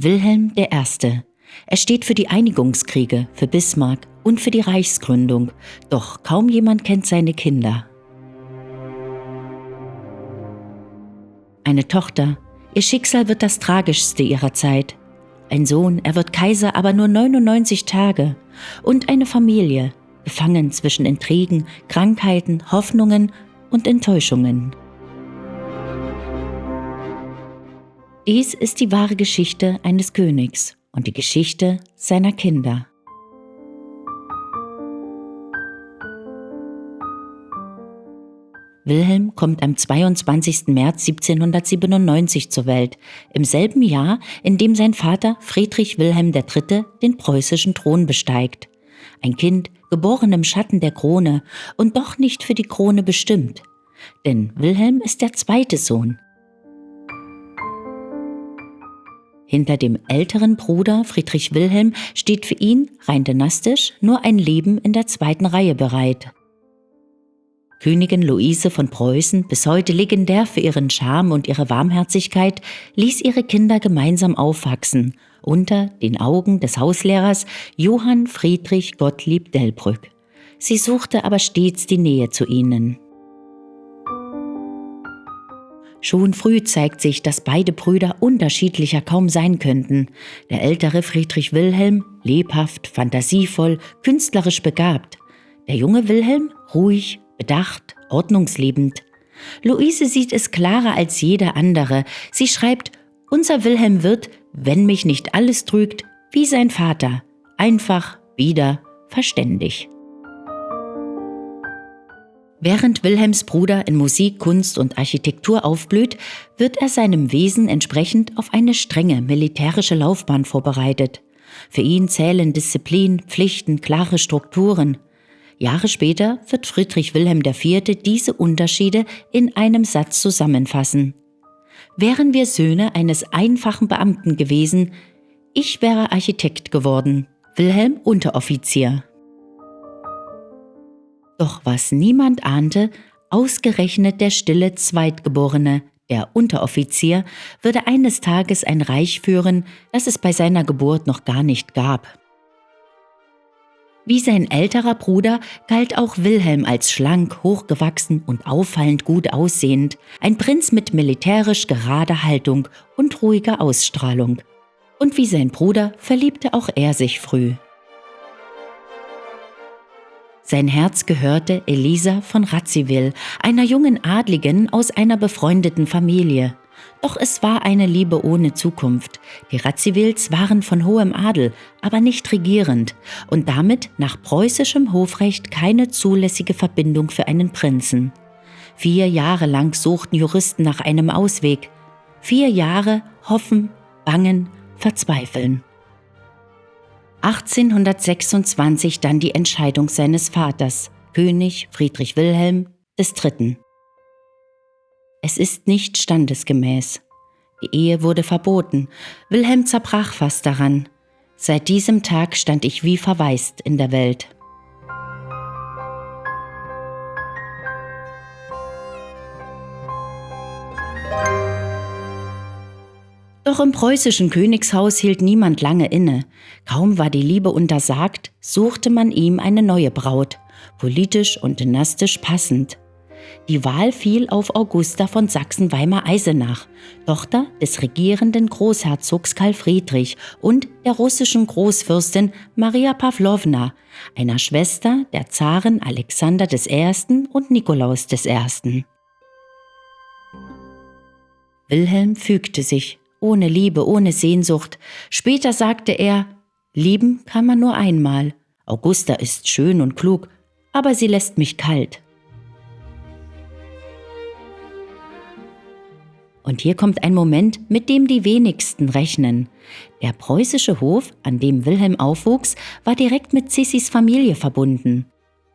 Wilhelm I. Er steht für die Einigungskriege, für Bismarck und für die Reichsgründung, doch kaum jemand kennt seine Kinder. Eine Tochter, ihr Schicksal wird das tragischste ihrer Zeit. Ein Sohn, er wird Kaiser, aber nur 99 Tage. Und eine Familie, gefangen zwischen Intrigen, Krankheiten, Hoffnungen und Enttäuschungen. Dies ist die wahre Geschichte eines Königs und die Geschichte seiner Kinder. Wilhelm kommt am 22. März 1797 zur Welt, im selben Jahr, in dem sein Vater Friedrich Wilhelm III. Den preußischen Thron besteigt. Ein Kind, geboren im Schatten der Krone und doch nicht für die Krone bestimmt. Denn Wilhelm ist der zweite Sohn. Hinter dem älteren Bruder Friedrich Wilhelm steht für ihn, rein dynastisch, nur ein Leben in der zweiten Reihe bereit. Königin Luise von Preußen, bis heute legendär für ihren Charme und ihre Warmherzigkeit, ließ ihre Kinder gemeinsam aufwachsen, unter den Augen des Hauslehrers Johann Friedrich Gottlieb Delbrück. Sie suchte aber stets die Nähe zu ihnen. Schon früh zeigt sich, dass beide Brüder unterschiedlicher kaum sein könnten. Der ältere Friedrich Wilhelm, lebhaft, fantasievoll, künstlerisch begabt. Der junge Wilhelm, ruhig, bedacht, ordnungsliebend. Luise sieht es klarer als jeder andere. Sie schreibt, unser Wilhelm wird, wenn mich nicht alles trügt, wie sein Vater. Einfach, bieder, verständig. Während Wilhelms Bruder in Musik, Kunst und Architektur aufblüht, wird er seinem Wesen entsprechend auf eine strenge militärische Laufbahn vorbereitet. Für ihn zählen Disziplin, Pflichten, klare Strukturen. Jahre später wird Friedrich Wilhelm IV. Diese Unterschiede in einem Satz zusammenfassen. Wären wir Söhne eines einfachen Beamten gewesen, ich wäre Architekt geworden, Wilhelm Unteroffizier. Doch was niemand ahnte, ausgerechnet der stille Zweitgeborene, der Unteroffizier, würde eines Tages ein Reich führen, das es bei seiner Geburt noch gar nicht gab. Wie sein älterer Bruder galt auch Wilhelm als schlank, hochgewachsen und auffallend gut aussehend, ein Prinz mit militärisch gerader Haltung und ruhiger Ausstrahlung. Und wie sein Bruder verliebte auch er sich früh. Sein Herz gehörte Elisa von Radziwiłł, einer jungen Adligen aus einer befreundeten Familie. Doch es war eine Liebe ohne Zukunft. Die Radziwiłls waren von hohem Adel, aber nicht regierend und damit nach preußischem Hofrecht keine zulässige Verbindung für einen Prinzen. 4 Jahre lang suchten Juristen nach einem Ausweg. 4 Jahre hoffen, bangen, verzweifeln. 1826 dann die Entscheidung seines Vaters, König Friedrich Wilhelm III. Es ist nicht standesgemäß. Die Ehe wurde verboten. Wilhelm zerbrach fast daran. Seit diesem Tag stand ich wie verwaist in der Welt. Doch im preußischen Königshaus hielt niemand lange inne. Kaum war die Liebe untersagt, suchte man ihm eine neue Braut, politisch und dynastisch passend. Die Wahl fiel auf Augusta von Sachsen-Weimar-Eisenach, Tochter des regierenden Großherzogs Karl Friedrich und der russischen Großfürstin Maria Pawlowna, einer Schwester der Zaren Alexander I. und Nikolaus I. Wilhelm fügte sich, ohne Liebe, ohne Sehnsucht. Später sagte er, lieben kann man nur einmal. Augusta ist schön und klug, aber sie lässt mich kalt. Und hier kommt ein Moment, mit dem die wenigsten rechnen. Der preußische Hof, an dem Wilhelm aufwuchs, war direkt mit Sissis Familie verbunden.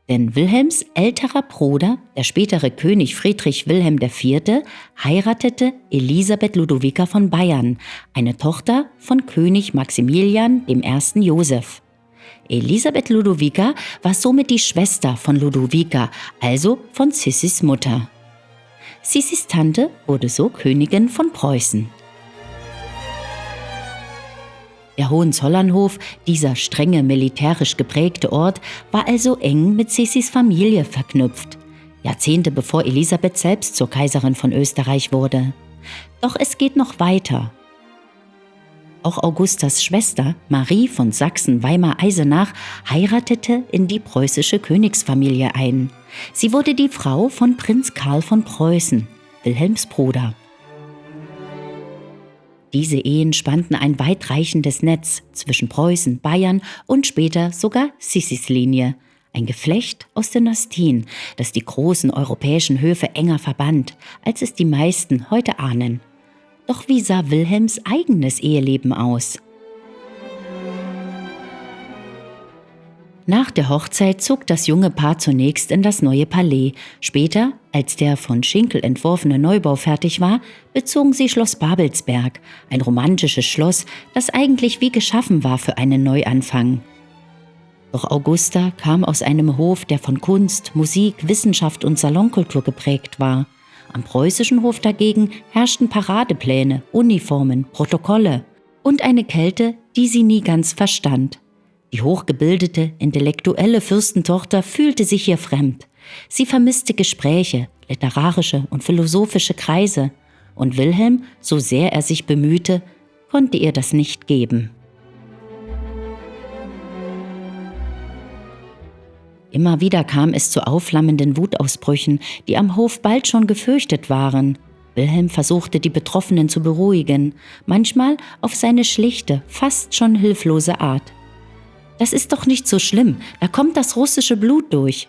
Denn Wilhelms älterer Bruder, der spätere König Friedrich Wilhelm IV., heiratete Elisabeth Ludovica von Bayern, eine Tochter von König Maximilian I. Joseph. Elisabeth Ludovica war somit die Schwester von Ludovica, also von Sissis Mutter. Sissis Tante wurde so Königin von Preußen. Der Hohenzollernhof, dieser strenge militärisch geprägte Ort, war also eng mit Sissis Familie verknüpft. Jahrzehnte bevor Elisabeth selbst zur Kaiserin von Österreich wurde. Doch es geht noch weiter. Auch Augustas Schwester, Marie von Sachsen-Weimar-Eisenach, heiratete in die preußische Königsfamilie ein. Sie wurde die Frau von Prinz Karl von Preußen, Wilhelms Bruder. Diese Ehen spannten ein weitreichendes Netz zwischen Preußen, Bayern und später sogar Sissis Linie. Ein Geflecht aus Dynastien, das die großen europäischen Höfe enger verband, als es die meisten heute ahnen. Doch wie sah Wilhelms eigenes Eheleben aus? Nach der Hochzeit zog das junge Paar zunächst in das neue Palais. Später, als der von Schinkel entworfene Neubau fertig war, bezogen sie Schloss Babelsberg, ein romantisches Schloss, das eigentlich wie geschaffen war für einen Neuanfang. Doch Augusta kam aus einem Hof, der von Kunst, Musik, Wissenschaft und Salonkultur geprägt war. Am preußischen Hof dagegen herrschten Paradepläne, Uniformen, Protokolle und eine Kälte, die sie nie ganz verstand. Die hochgebildete, intellektuelle Fürstentochter fühlte sich hier fremd. Sie vermisste Gespräche, literarische und philosophische Kreise. Und Wilhelm, so sehr er sich bemühte, konnte ihr das nicht geben. Immer wieder kam es zu aufflammenden Wutausbrüchen, die am Hof bald schon gefürchtet waren. Wilhelm versuchte, die Betroffenen zu beruhigen, manchmal auf seine schlichte, fast schon hilflose Art. »Das ist doch nicht so schlimm, da kommt das russische Blut durch.«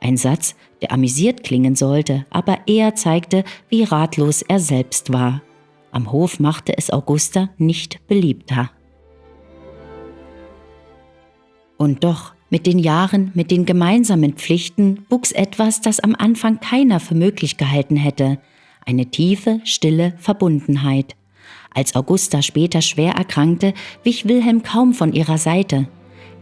Ein Satz, der amüsiert klingen sollte, aber eher zeigte, wie ratlos er selbst war. Am Hof machte es Augusta nicht beliebter. Und doch, mit den Jahren, mit den gemeinsamen Pflichten, wuchs etwas, das am Anfang keiner für möglich gehalten hätte. Eine tiefe, stille Verbundenheit. Als Augusta später schwer erkrankte, wich Wilhelm kaum von ihrer Seite.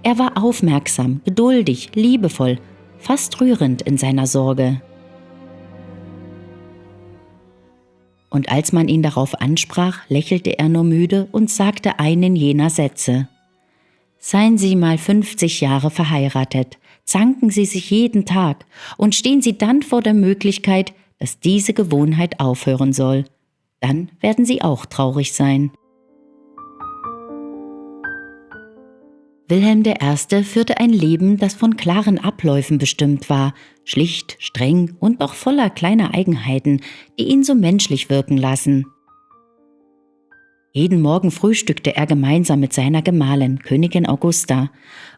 Er war aufmerksam, geduldig, liebevoll, fast rührend in seiner Sorge. Und als man ihn darauf ansprach, lächelte er nur müde und sagte einen jener Sätze. Seien Sie mal 50 Jahre verheiratet, zanken Sie sich jeden Tag und stehen Sie dann vor der Möglichkeit, dass diese Gewohnheit aufhören soll. Dann werden Sie auch traurig sein. Wilhelm I. führte ein Leben, das von klaren Abläufen bestimmt war, schlicht, streng und doch voller kleiner Eigenheiten, die ihn so menschlich wirken lassen. Jeden Morgen frühstückte er gemeinsam mit seiner Gemahlin, Königin Augusta.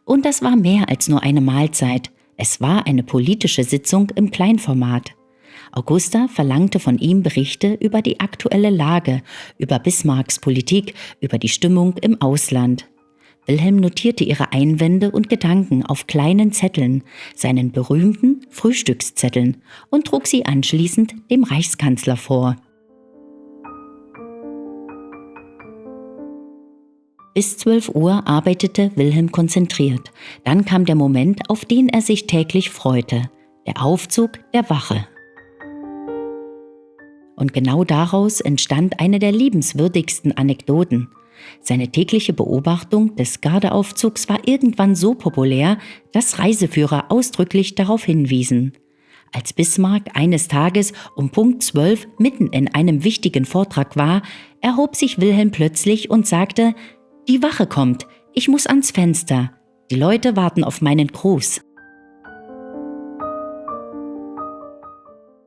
Und das war mehr als nur eine Mahlzeit. Es war eine politische Sitzung im Kleinformat. Augusta verlangte von ihm Berichte über die aktuelle Lage, über Bismarcks Politik, über die Stimmung im Ausland. Wilhelm notierte ihre Einwände und Gedanken auf kleinen Zetteln, seinen berühmten Frühstückszetteln, und trug sie anschließend dem Reichskanzler vor. Bis 12 Uhr arbeitete Wilhelm konzentriert. Dann kam der Moment, auf den er sich täglich freute: der Aufzug der Wache. Und genau daraus entstand eine der liebenswürdigsten Anekdoten. Seine tägliche Beobachtung des Gardeaufzugs war irgendwann so populär, dass Reiseführer ausdrücklich darauf hinwiesen. Als Bismarck eines Tages um Punkt 12 mitten in einem wichtigen Vortrag war, erhob sich Wilhelm plötzlich und sagte: »Die Wache kommt, ich muss ans Fenster. Die Leute warten auf meinen Gruß.«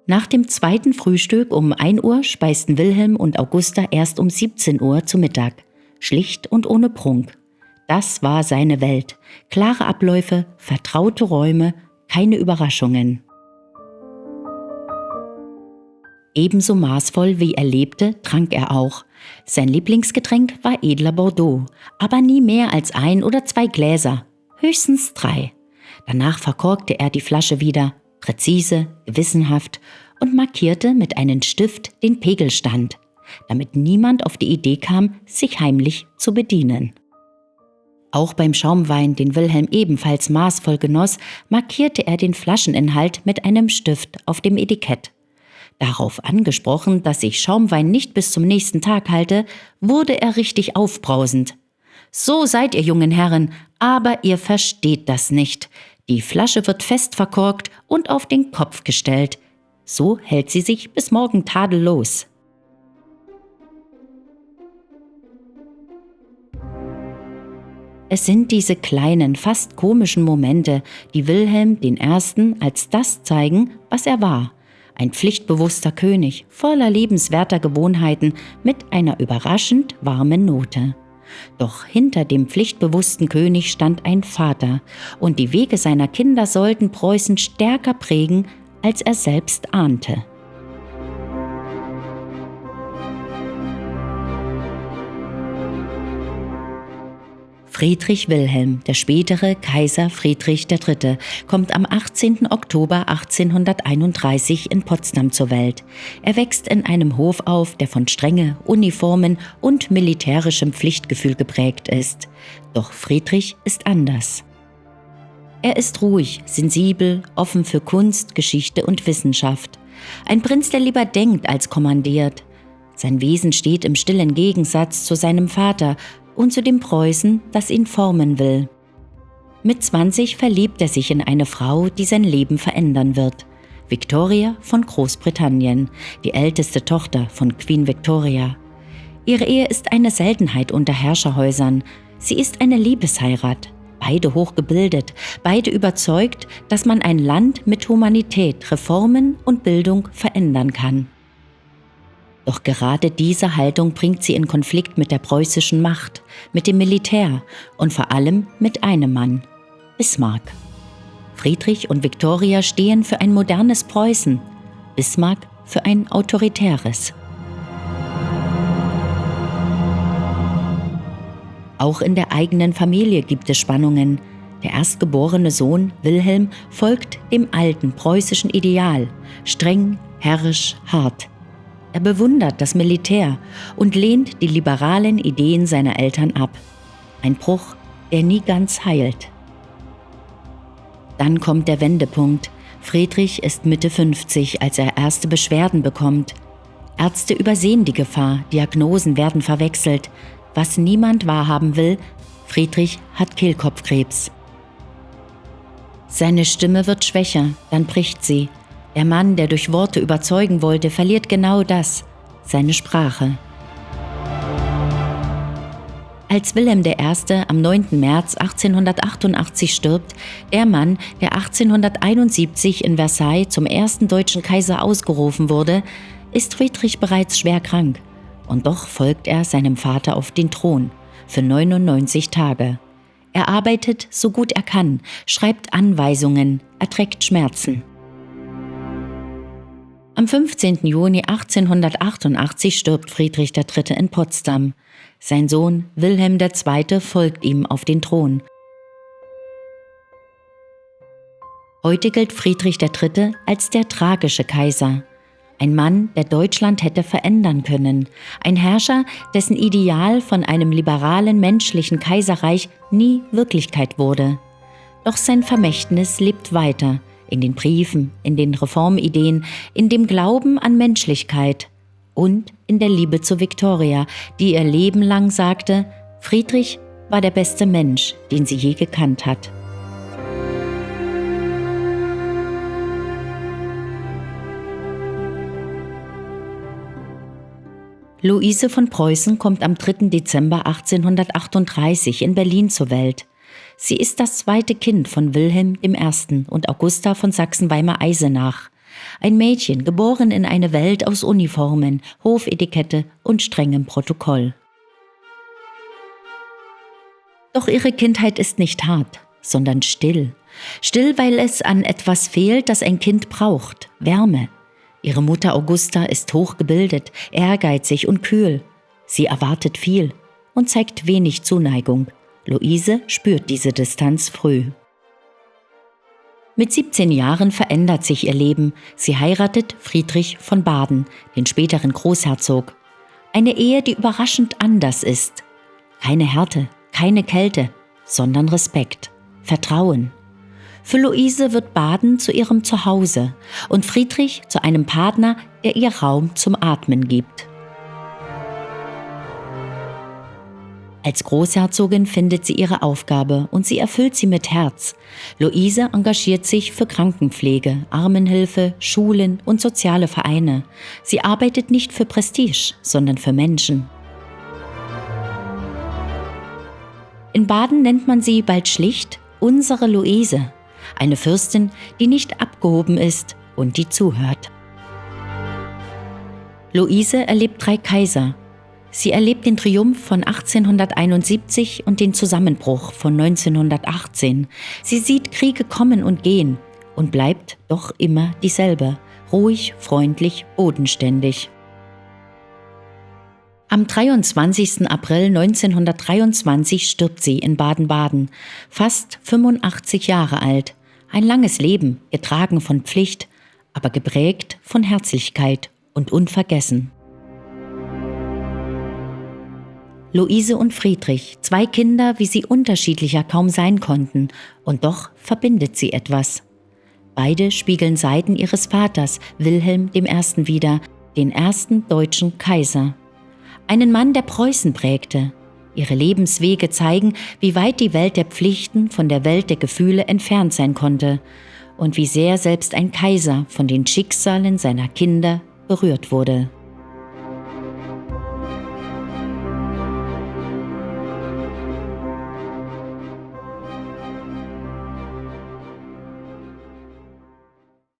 Nach dem zweiten Frühstück um 1 Uhr speisten Wilhelm und Augusta erst um 17 Uhr zu Mittag. Schlicht und ohne Prunk. Das war seine Welt. Klare Abläufe, vertraute Räume, keine Überraschungen. Ebenso maßvoll wie er lebte, trank er auch. Sein Lieblingsgetränk war edler Bordeaux, aber nie mehr als 1 oder 2 Gläser, höchstens 3. Danach verkorkte er die Flasche wieder, präzise, gewissenhaft, und markierte mit einem Stift den Pegelstand, damit niemand auf die Idee kam, sich heimlich zu bedienen. Auch beim Schaumwein, den Wilhelm ebenfalls maßvoll genoss, markierte er den Flascheninhalt mit einem Stift auf dem Etikett. Darauf angesprochen, dass sich Schaumwein nicht bis zum nächsten Tag halte, wurde er richtig aufbrausend. »So seid ihr, jungen Herren, aber ihr versteht das nicht. Die Flasche wird fest verkorkt und auf den Kopf gestellt. So hält sie sich bis morgen tadellos.« Es sind diese kleinen, fast komischen Momente, die Wilhelm I. als das zeigen, was er war. Ein pflichtbewusster König, voller liebenswerter Gewohnheiten, mit einer überraschend warmen Note. Doch hinter dem pflichtbewussten König stand ein Vater, und die Wege seiner Kinder sollten Preußen stärker prägen, als er selbst ahnte. Friedrich Wilhelm, der spätere Kaiser Friedrich III., kommt am 18. Oktober 1831 in Potsdam zur Welt. Er wächst in einem Hof auf, der von Strenge, Uniformen und militärischem Pflichtgefühl geprägt ist. Doch Friedrich ist anders. Er ist ruhig, sensibel, offen für Kunst, Geschichte und Wissenschaft. Ein Prinz, der lieber denkt als kommandiert. Sein Wesen steht im stillen Gegensatz zu seinem Vater und zu dem Preußen, das ihn formen will. Mit 20 verliebt er sich in eine Frau, die sein Leben verändern wird. Victoria von Großbritannien, die älteste Tochter von Queen Victoria. Ihre Ehe ist eine Seltenheit unter Herrscherhäusern. Sie ist eine Liebesheirat. Beide hochgebildet, beide überzeugt, dass man ein Land mit Humanität, Reformen und Bildung verändern kann. Doch gerade diese Haltung bringt sie in Konflikt mit der preußischen Macht, mit dem Militär und vor allem mit einem Mann, Bismarck. Friedrich und Victoria stehen für ein modernes Preußen, Bismarck für ein autoritäres. Auch in der eigenen Familie gibt es Spannungen. Der erstgeborene Sohn Wilhelm folgt dem alten preußischen Ideal, streng, herrisch, hart. Er bewundert das Militär und lehnt die liberalen Ideen seiner Eltern ab. Ein Bruch, der nie ganz heilt. Dann kommt der Wendepunkt. Friedrich ist Mitte 50, als er erste Beschwerden bekommt. Ärzte übersehen die Gefahr, Diagnosen werden verwechselt. Was niemand wahrhaben will, Friedrich hat Kehlkopfkrebs. Seine Stimme wird schwächer, dann bricht sie. Der Mann, der durch Worte überzeugen wollte, verliert genau das, seine Sprache. Als Wilhelm I. am 9. März 1888 stirbt, der Mann, der 1871 in Versailles zum ersten deutschen Kaiser ausgerufen wurde, ist Friedrich bereits schwer krank. Und doch folgt er seinem Vater auf den Thron für 99 Tage. Er arbeitet so gut er kann, schreibt Anweisungen, erträgt Schmerzen. Am 15. Juni 1888 stirbt Friedrich III. In Potsdam. Sein Sohn Wilhelm II. Folgt ihm auf den Thron. Heute gilt Friedrich III. Als der tragische Kaiser. Ein Mann, der Deutschland hätte verändern können. Ein Herrscher, dessen Ideal von einem liberalen menschlichen Kaiserreich nie Wirklichkeit wurde. Doch sein Vermächtnis lebt weiter. In den Briefen, in den Reformideen, in dem Glauben an Menschlichkeit und in der Liebe zu Victoria, die ihr Leben lang sagte, Friedrich war der beste Mensch, den sie je gekannt hat. Luise von Preußen kommt am 3. Dezember 1838 in Berlin zur Welt. Sie ist das zweite Kind von Wilhelm I. und Augusta von Sachsen-Weimar-Eisenach. Ein Mädchen, geboren in eine Welt aus Uniformen, Hofetikette und strengem Protokoll. Doch ihre Kindheit ist nicht hart, sondern still. Still, weil es an etwas fehlt, das ein Kind braucht: Wärme. Ihre Mutter Augusta ist hochgebildet, ehrgeizig und kühl. Sie erwartet viel und zeigt wenig Zuneigung. Luise spürt diese Distanz früh. Mit 17 Jahren verändert sich ihr Leben. Sie heiratet Friedrich von Baden, den späteren Großherzog. Eine Ehe, die überraschend anders ist. Keine Härte, keine Kälte, sondern Respekt, Vertrauen. Für Luise wird Baden zu ihrem Zuhause und Friedrich zu einem Partner, der ihr Raum zum Atmen gibt. Als Großherzogin findet sie ihre Aufgabe und sie erfüllt sie mit Herz. Luise engagiert sich für Krankenpflege, Armenhilfe, Schulen und soziale Vereine. Sie arbeitet nicht für Prestige, sondern für Menschen. In Baden nennt man sie bald schlicht unsere Luise, eine Fürstin, die nicht abgehoben ist und die zuhört. Luise erlebt 3 Kaiser. Sie erlebt den Triumph von 1871 und den Zusammenbruch von 1918. Sie sieht Kriege kommen und gehen und bleibt doch immer dieselbe, ruhig, freundlich, bodenständig. Am 23. April 1923 stirbt sie in Baden-Baden, fast 85 Jahre alt. Ein langes Leben, getragen von Pflicht, aber geprägt von Herzlichkeit und unvergessen. Luise und Friedrich, 2 Kinder, wie sie unterschiedlicher kaum sein konnten, und doch verbindet sie etwas. Beide spiegeln Seiten ihres Vaters, Wilhelm I. wider, den ersten deutschen Kaiser. Einen Mann, der Preußen prägte. Ihre Lebenswege zeigen, wie weit die Welt der Pflichten von der Welt der Gefühle entfernt sein konnte und wie sehr selbst ein Kaiser von den Schicksalen seiner Kinder berührt wurde.